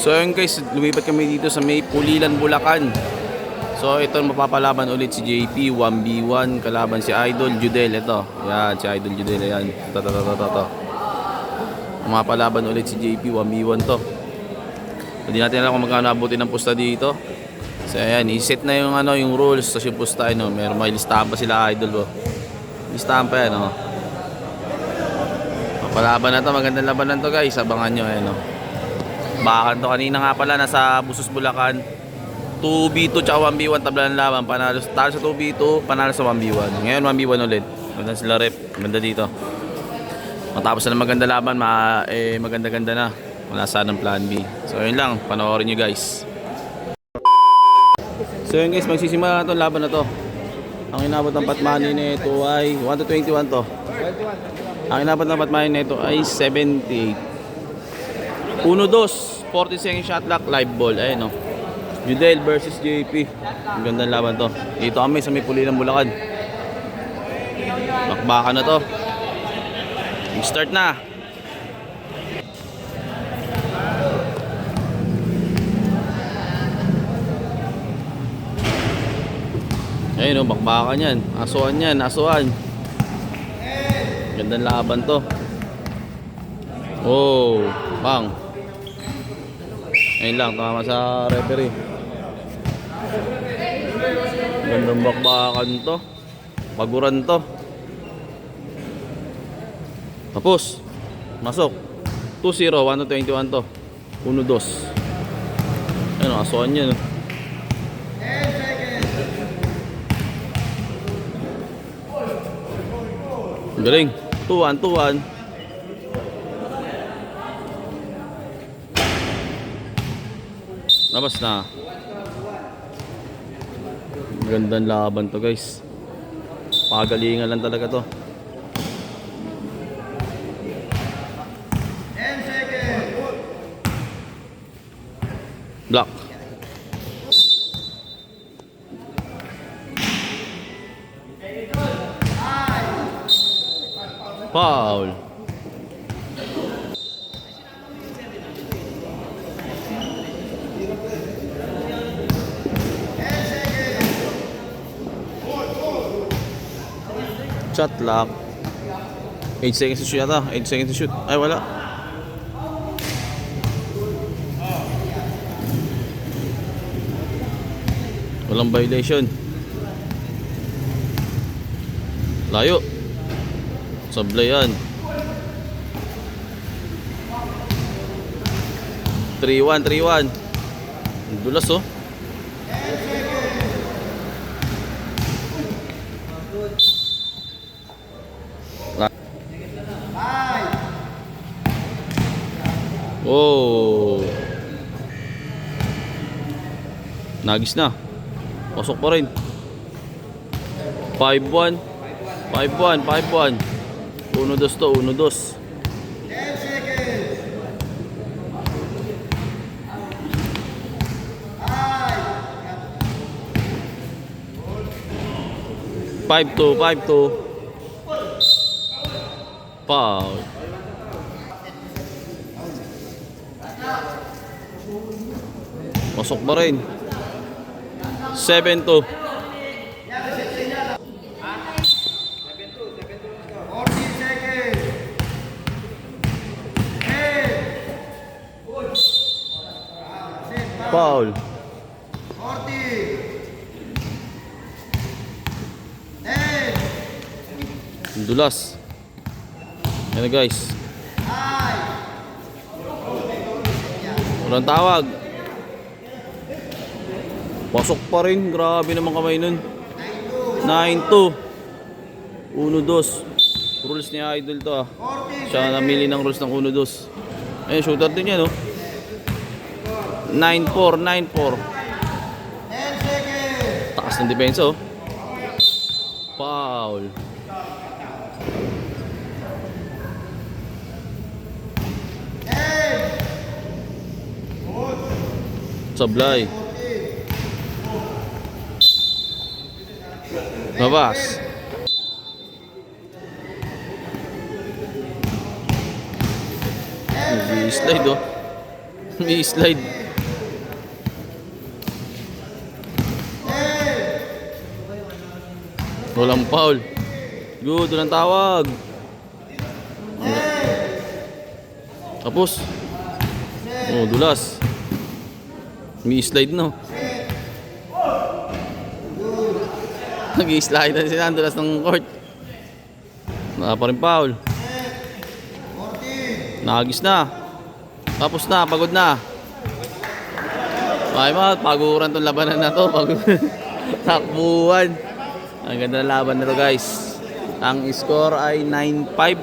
So ayun guys, lumipat kami dito sa may Pulilan, Bulacan. So ito mapapalaban ulit si JP 1v1 kalaban si Idol Judel. Ito, yan si Idol Judel, yan. Ito. Mapapalaban ulit si JP 1v1 to. Hindi natin alam kung magkano abutin ng pusta dito. So ayan, i-set na yung yung rules sa yung pusta meron may listahan pa sila Idol Listahan pa yan Mapapalaban na to, magandang labanan to guys. Abangan nyo Bakan to kanina nga pala nasa Busos, Bulacan. 2v2 tsaka 1v1 tabla ng laban. Panalo sa 2v2, panalo sa 1v1. Ngayon 1v1 ulit. Maganda sila rep. Maganda dito. Matapos na maganda laban, maganda-ganda na. Wala sanang plan B. So yun lang, panoorin nyo guys. So yun guys, magsisimula na itong laban na to. Ang inabot ng patmani nito ay 1 to 21 to. Ang inabot ng patmani nito ay 78. 1-2 40 second shot clock, live ball. Ayun Judel versus JP. Ang gandang laban to. Dito kami sa may Pulilan, Bulacan. Bakbakan na to. Start na. Ayun bakbakan yan. Asuan. Gandang laban to. Oh, bang. Ayun lang, tama sa referee. Gandang bakbakan to. Paguran to. Tapos, masok. 2-0, 1 to 21 to. 1-2. Ayun, asuan yan. Galing. 2-1. Labas na. Gandang laban to guys. Pagalingan lang talaga to. 10 seconds. Block. Foul. Shot clock. 8 seconds to shoot yata. 8 seconds to shoot. Ay wala. Walang violation. Layo. Sablay yan. 3-1. Dulas Oh. Nagis na. Pasok pa rin. 5-1. 1-2 to. 1-2. 10 seconds. 5-2. Foul. Pasok pa rin. 7-2. 14 seconds. 10. Foul. 40. 10. Dulas. Yan na guys. Walang tawag. Pasok pa rin. Grabe naman kamay nun. 9-2. 1-2. Rules ni Idol to Siya namili ng rules ng 1-2. Ayun, shooter din yan 9-4. 10 seconds. Taas ng depensa Foul. Sablay. Labas. Slide May slide. Walang foul. Good, walang tawag. Tapos. Oh, dulas. May slide no. Nag-i-slide na sila, ang dulas ng court. Wala pa rin foul. Nagis na. Tapos na, pagod na. Ay mga, paguran tong labanan na to. Takbuhan. Ang ganda ng laban na to guys. Ang score ay 9-5.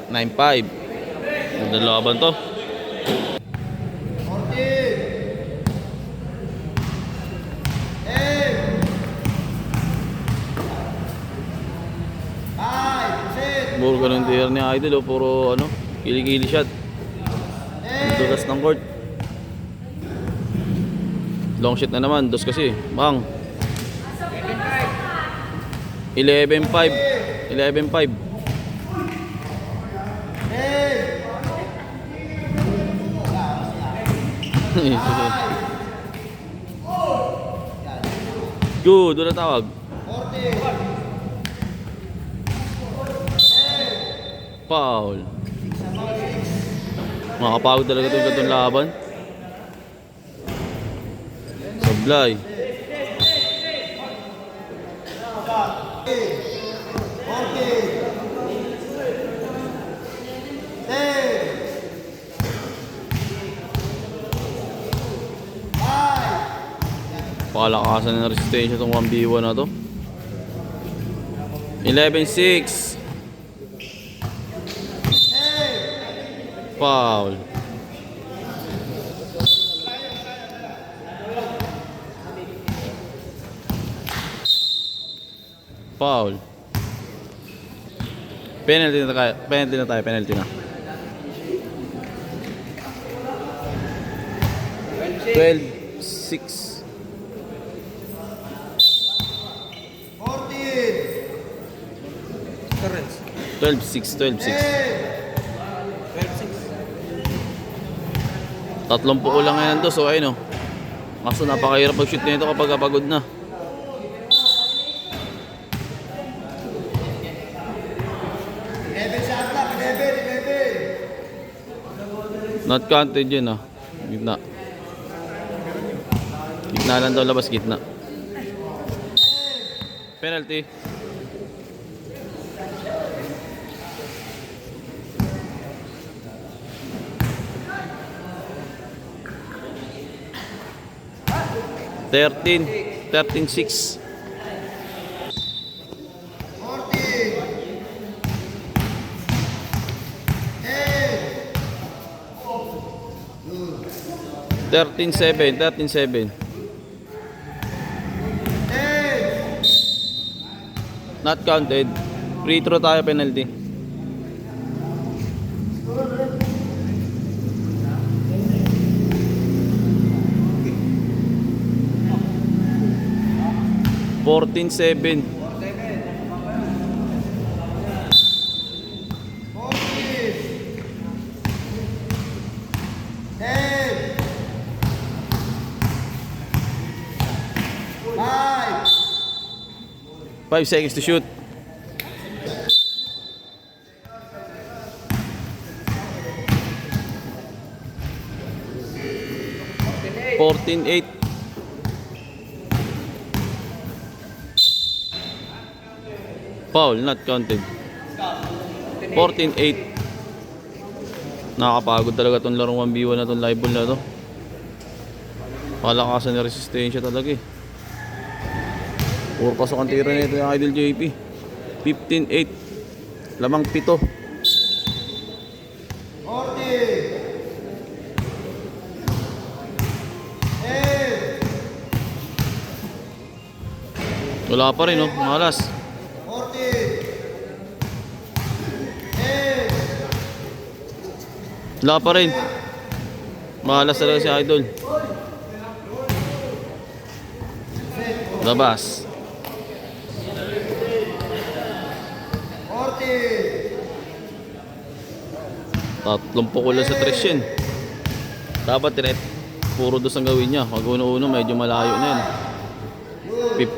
9-5. Ganda ng laban to. 5, Puro ganun tier ni Idol, oh. Puro ano, kili-kili shot. Dulas ng court. Long shot na naman, dos kasi. Bang. 11-5. 11-5. Good, wala tawag. Foul. Makakapagod talaga itong laban. Sablay. Pakalakasan ng resistensya itong 1v1 na to. 11-6. Foul. Foul. Penalty na tayo, penalty na. 12-6. 12-6. 30 ko lang yan to, so ayun o. Kaso napakahirap mag-shoot nito kapag pagod na. Not counted yun ah. Gitna. Gitna lang daw, labas gitna. Penalty. Thirteen 13-6. 13-7. Not counted. Free throw tayo, penalty. Fourteen 7. Five seconds to shoot. Fourteen 8. Foul, not counted. 14-8. Nakakapagod talaga itong larong 1v1 na itong live ball na ito. Palakasan na resistensya talaga eh. Puro pasok ang tira nito yung Idol JP. 15-8. Lamang 7. 40. Wala pa rin, no? Malas. Wala pa rin. Malas talaga si Idol. Labas. 30 ko lang sa 3 yan. Dapat puro dos ang gawin niya. Pag uno-uno, medyo malayo na yun.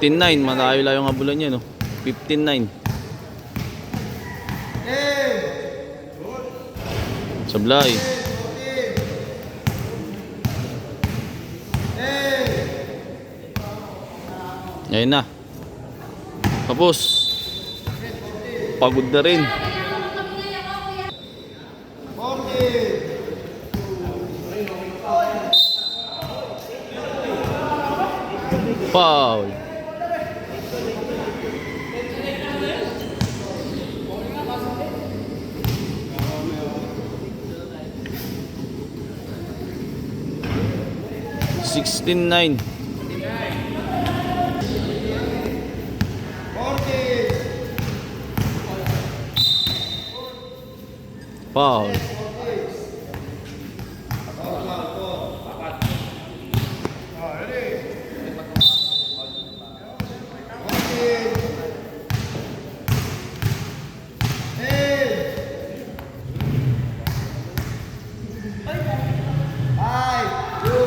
15-9. Malayo-layo ang habulan niya, no? 15-9. Sablay. Ayun na. Tapos. Pagod na rin. 40. Foul. $16-9. 40. Foul.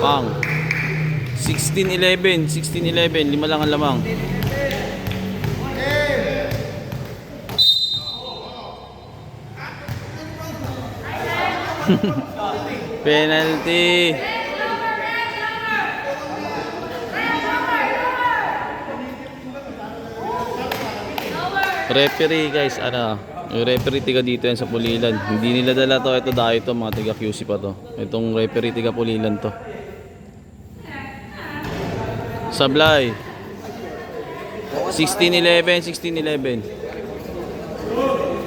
Pang. 16-11. 16-11. Lima lang ang lamang. Penalty. Referee guys, yung referee tiga dito yan sa Pulilan. Hindi nila dala to, ito dahil to, mga tiga QC pa to. Itong referee tiga Pulilan to. Sablay. 16-11, 16-11.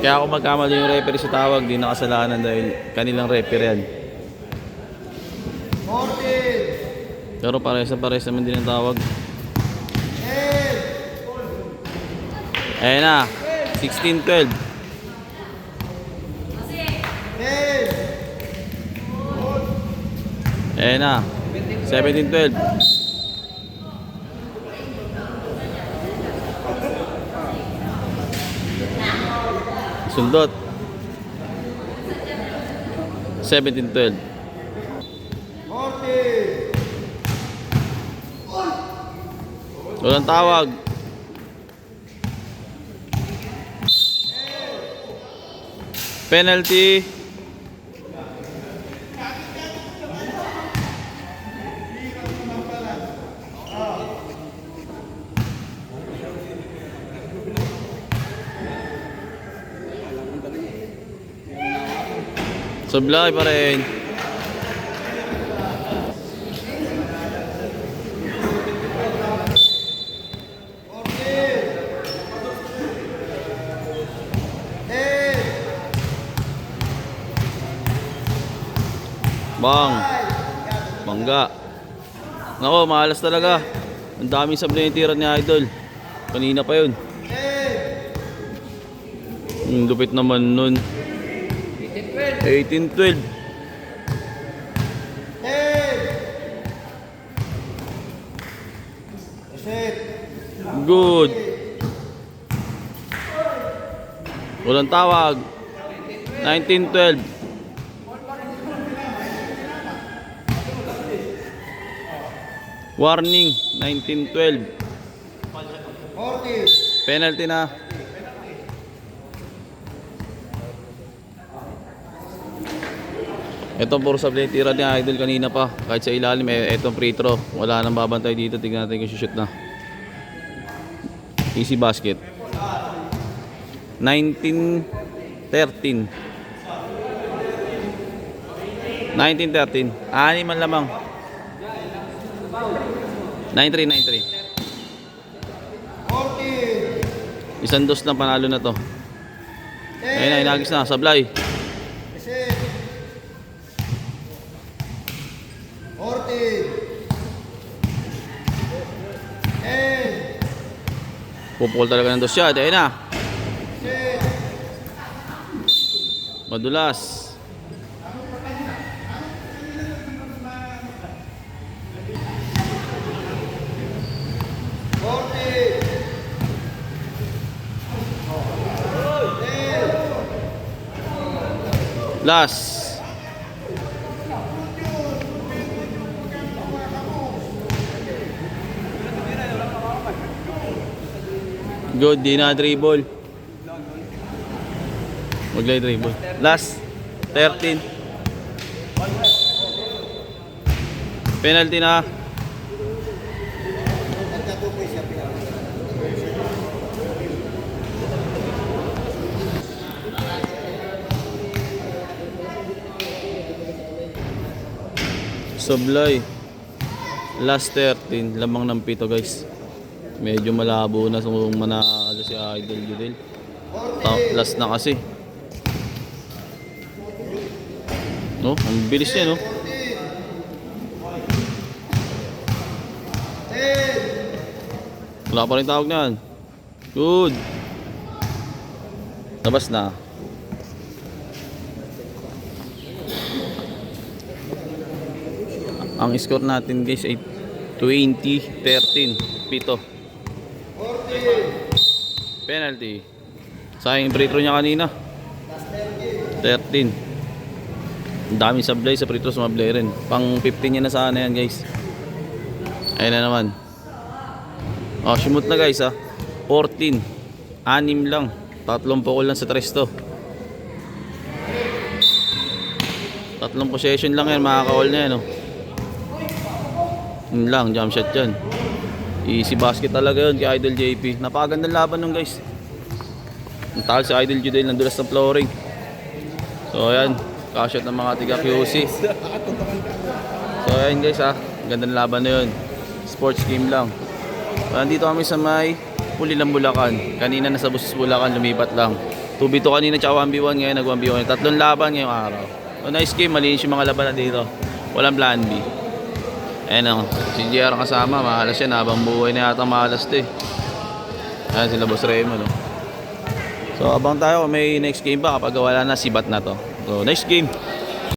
Kaya ako magkamali yung referee sa tawag, di nakasalanan dahil kanilang referee yan. 40. Pero pares naman din ang tawag. Ayan na, 16-12. Ayan na, 17-12. Sundot. 17-12. 40. Walang tawag. Penalty. Sablay pa rin. Bang. Bangga. Nako, mahalas talaga. Ang daming sablay yung tira ni Idol. Kanina pa yun. Ang lupit naman nun. 18-12. Good. Walang tawag. 19-12. Warning. 19-12. 40. Penalty na. Ito puro sablay tira ni Idol kanina pa. Kahit sa ilalim, etong free throw. Wala nang babantay dito. Tignan natin kung shoot na. Easy basket. 19-13. 19-13. Anim man lamang. 9-3, 9-3. 40. Isang dos na panalo na to. Ayun na, inagis na. Sablay. 40. Pupukol talaga ng dos shot. Ayun na. Madulas. Last. Good, di na dribble. Maglay dribble. Last, 13. Penalty na. Sablay. Last 13, lamang ng 7 guys. Medyo malabo na manalo si Idol Judel. Last na kasi. No, ang bilis niya no. 10. Wala pa rin tawag na yan. Good. Labas na. Ang score natin guys ay 20-13. 7. 14. Penalty. Sayang yung free throw niya kanina. 13. Ang daming sablay sa free throw, sumablay rin. Pang 15 niya na sana yan guys. Ayun na naman. Oh, shumot na guys 14. 6 lang. 3 pukol lang sa 3 to. 3 possession lang yan, makaka-all na yan oh. Yun lang, jump shot yan. Easy basket talaga yun kay Idol JP. Napakagandang laban nung guys. Natal si Idol Judel, nandulas ng flooring. So ayan, kashot ng mga tiga QC. So ayan guys gandang laban na yun. Sports game lang. So nandito kami sa may Pulilan Bulacan. Kanina nasa Busos Bulacan, lumipat lang. 2v2 kanina tsaka 1v1 ngayon, nag 1v1. 3 laban ngayong araw. So nice game, malinis yung mga laban na dito. Walang plan B. Ayan si JR kasama, mahalas yan, habang buhay na yata mahalas to eh. Ayan sila Boss Raymond no? So abang tayo, may next game pa kapag wala na, sibat na to. So next game.